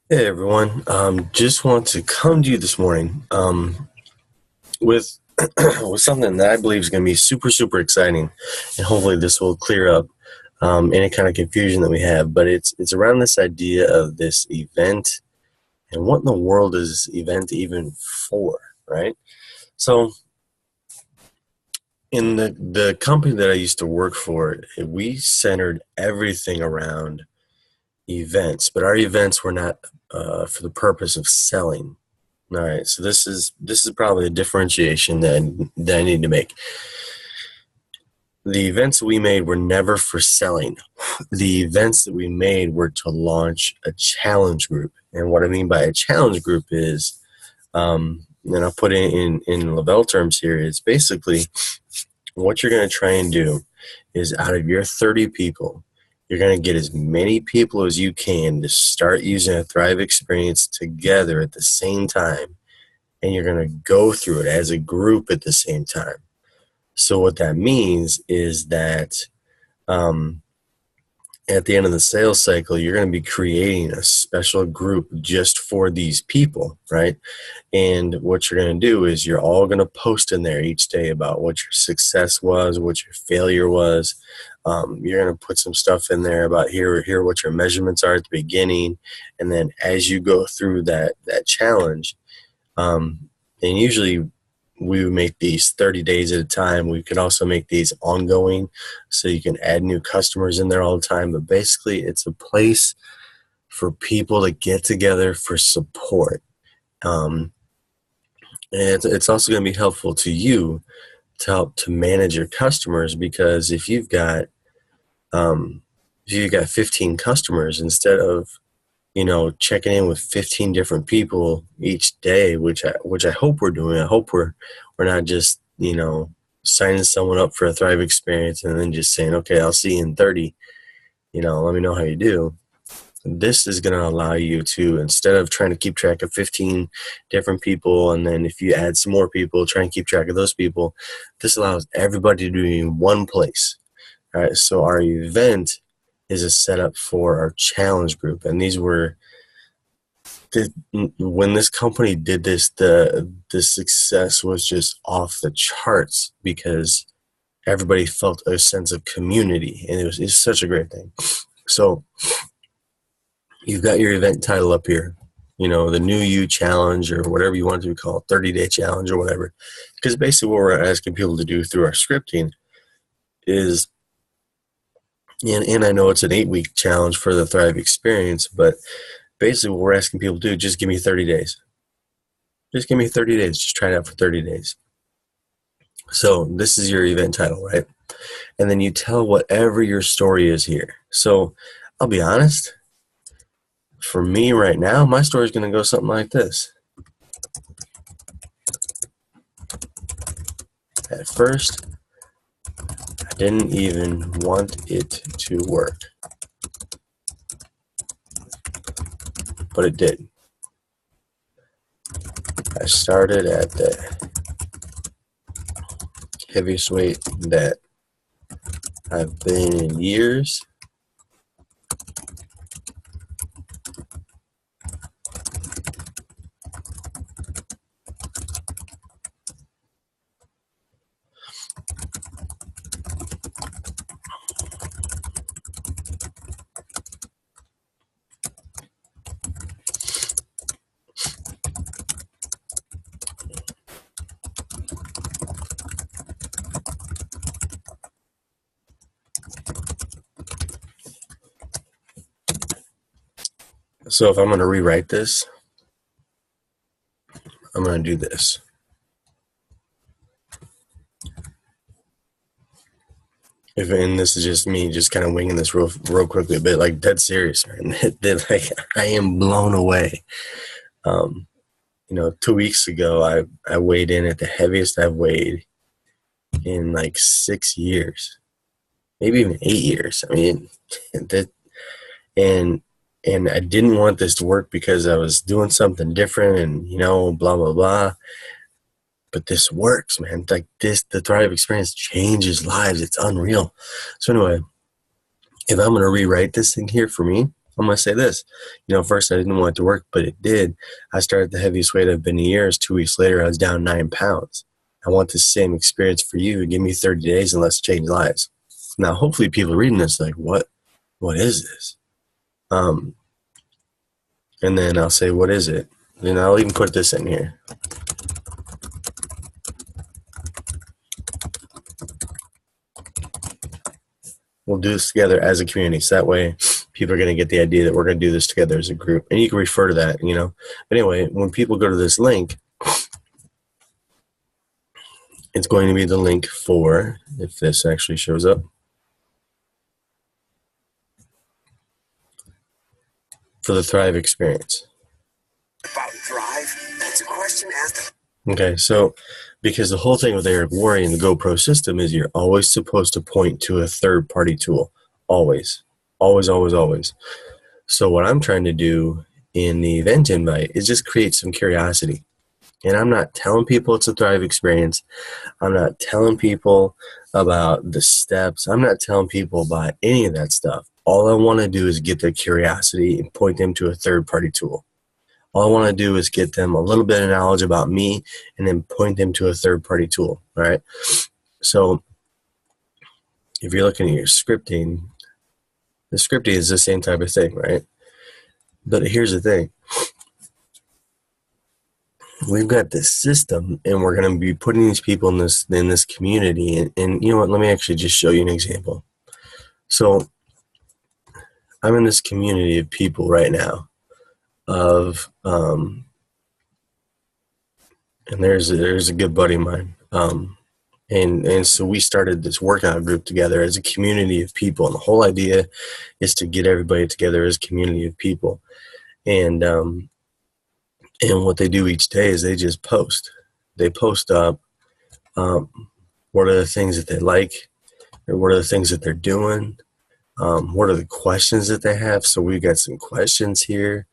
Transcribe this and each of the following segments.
Hey everyone, just want to come to you this morning with with something that I believe is going to be super super exciting, and hopefully this will clear up any kind of confusion that we have. But it's around this idea of this event and what in the world is this event even for, right? So in the company that I used to work for, we centered everything around events, but our events were not for the purpose of selling. All right, so this is probably a differentiation that I need to make. The events we made were never for selling. The events that we made were to launch a challenge group, and what I mean by a challenge group is, and I'll put it in Lavelle terms here. It's basically what you're going to try and do is out of your 30 people, you're going to get as many people as you can to start using a Thrive experience together at the same time, and you're going to go through it as a group at the same time. So what that means is that um, at the end of the sales cycle, you're going to be creating a special group just for these people, right? And what you're going to do is you're all going to post in there each day about what your success was, what your failure was. You're going to put some stuff in there about here what your measurements are at the beginning, and then as you go through that challenge, and usually we would make these 30 days at a time. We could also make these ongoing, so you can add new customers in there all the time. But basically, it's a place for people to get together for support. Um, and it's also going to be helpful to you to help to manage your customers, because um, if you've got 15 customers, instead of checking in with 15 different people each day, which I hope we're doing. I hope we're not just signing someone up for a Thrive experience and then just saying, okay, I'll see you in 30. Let me know how you do. This is going to allow you to, instead of trying to keep track of 15 different people, and then if you add some more people, try and keep track of those people. This allows everybody to be in one place. All right, so our event is a setup for our challenge group, and these were when this company did this, the success was just off the charts because everybody felt a sense of community, and it's such a great thing. So you've got your event title up here, the New You Challenge, or whatever you want to call it, 30-day challenge or whatever. Because basically what we're asking people to do through our scripting is, and I know it's an 8-week challenge for the Thrive experience, but basically what we're asking people to do, just give me 30 days. Just give me 30 days. Just try it out for 30 days. So this is your event title, right? And then you tell whatever your story is here. So I'll be honest, for me right now, my story is going to go something like this. At first, I didn't even want it to work, but it did. I started at the heaviest weight that I've been in years. So if I'm going to rewrite this, I'm going to do this. And this is just me just kind of winging this real quickly, but like dead serious, man. Like, I am blown away. 2 weeks ago, I weighed in at the heaviest I've weighed in like 6 years, maybe even 8 years. I mean, that, and and I didn't want this to work because I was doing something different, and blah blah blah. But this works, man. Like this, the Thrive experience changes lives. It's unreal. So anyway, if I'm going to rewrite this thing here for me, I'm going to say this. First I didn't want it to work, but it did. I started the heaviest weight I've been in years. 2 weeks later, I was down 9 pounds. I want the same experience for you. Give me 30 days and let's change lives. Now, hopefully people reading this like, what is this? And then I'll say, what is it? And I'll even put this in here. We'll do this together as a community. So that way people are going to get the idea that we're going to do this together as a group. And you can refer to that, But anyway, when people go to this link, it's going to be the link for, if this actually shows up, for the Thrive experience. About Thrive? That's a question asked. Okay, so because the whole thing with Eric Worre and the GoPro system is you're always supposed to point to a third-party tool. Always. Always, always, always. So what I'm trying to do in the event invite is just create some curiosity. And I'm not telling people it's a Thrive experience. I'm not telling people about the steps. I'm not telling people about any of that stuff. All I want to do is get their curiosity and point them to a third-party tool. All I want to do is get them a little bit of knowledge about me and then point them to a third-party tool, all right? So if you're looking at your scripting, the scripting is the same type of thing, right? But here's the thing. We've got this system, and we're going to be putting these people in this community. And you know what? Let me actually just show you an example. So I'm in this community of people right now of and there's a good buddy of mine, and so we started this workout group together as a community of people, and the whole idea is to get everybody together as a community of people. And what they do each day is they just post up what are the things that they like, or what are the things that they're doing, what are the questions that they have. So we've got some questions here.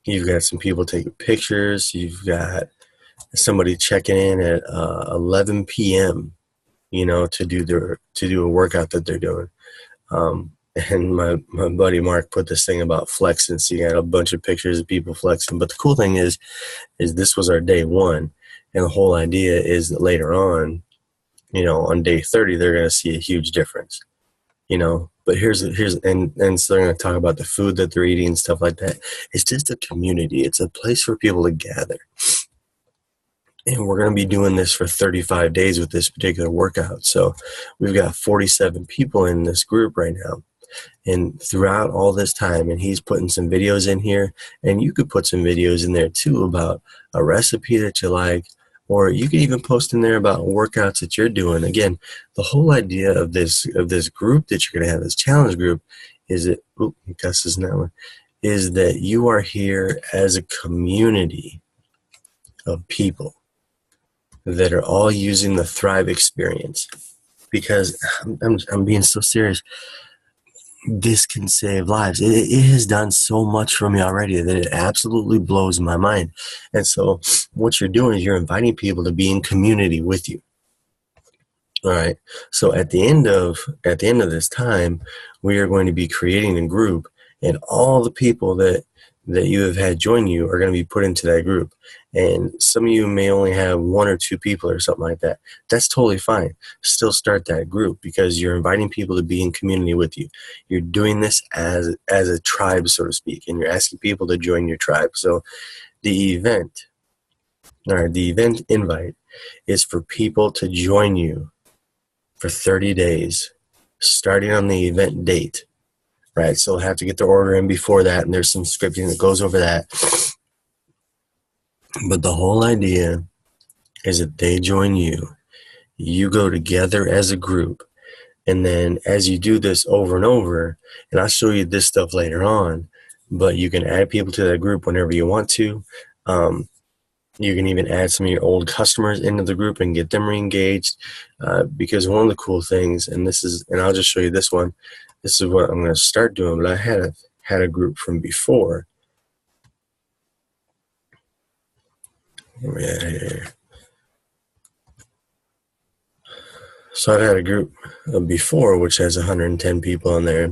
You've got some people taking pictures. You've got somebody checking in at 11 p.m. To do a workout that they're doing. And my buddy Mark put this thing about flexing. So you got a bunch of pictures of people flexing. But the cool thing is this was our day one, and the whole idea is that later on, on day 30, they're going to see a huge difference. But here's so they're going to talk about the food that they're eating and stuff like that. It's just a community. It's a place for people to gather. And we're going to be doing this for 35 days with this particular workout. So we've got 47 people in this group right now. And throughout all this time, and he's putting some videos in here, and you could put some videos in there too about a recipe that you like, or you can even post in there about workouts that you're doing. Again, the whole idea of this group that you're going to have, this challenge group, is that Gus is now, is that you are here as a community of people that are all using the Thrive experience. Because I'm being so serious. This can save lives. It has done so much for me already that it absolutely blows my mind. And so what you're doing is you're inviting people to be in community with you. All right. So at the end of this time, we are going to be creating a group, and all the people that you have had join you are going to be put into that group. And some of you may only have 1 or 2 people or something like that. That's totally fine. Still start that group, because you're inviting people to be in community with you. You're doing this as a tribe, so to speak, and you're asking people to join your tribe. So the event invite is for people to join you for 30 days, starting on the event date. Right, so they'll have to get their order in before that, and there's some scripting that goes over that. But the whole idea is that they join you, you go together as a group, and then as you do this over and over, and I'll show you this stuff later on, but you can add people to that group whenever you want to. You can even add some of your old customers into the group and get them re-engaged, because one of the cool things, and I'll just show you this one. This is what I'm going to start doing, but I had a group from before. So I've had a group before which has 110 people in there.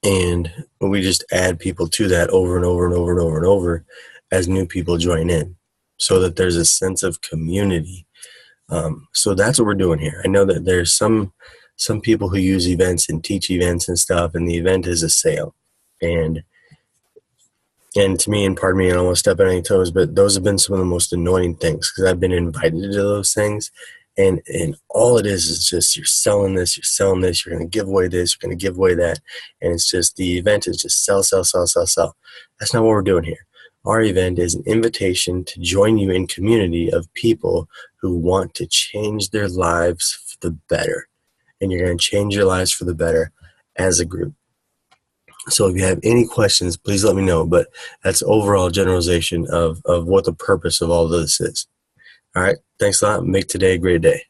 And we just add people to that over and over and over and over and over as new people join in, so that there's a sense of community. So that's what we're doing here. I know that there's some people who use events and teach events and stuff, and the event is a sale. And to me, and pardon me, I don't want to step on any toes, but those have been some of the most annoying things, because I've been invited to those things, and all it is just you're selling this, you're going to give away this, you're going to give away that, and it's just, the event is just sell, sell, sell, sell, sell. That's not what we're doing here. Our event is an invitation to join you in community of people who want to change their lives for the better, and you're going to change your lives for the better as a group. So if you have any questions, please let me know. But that's overall generalization of what the purpose of all of this is. All right. Thanks a lot. Make today a great day.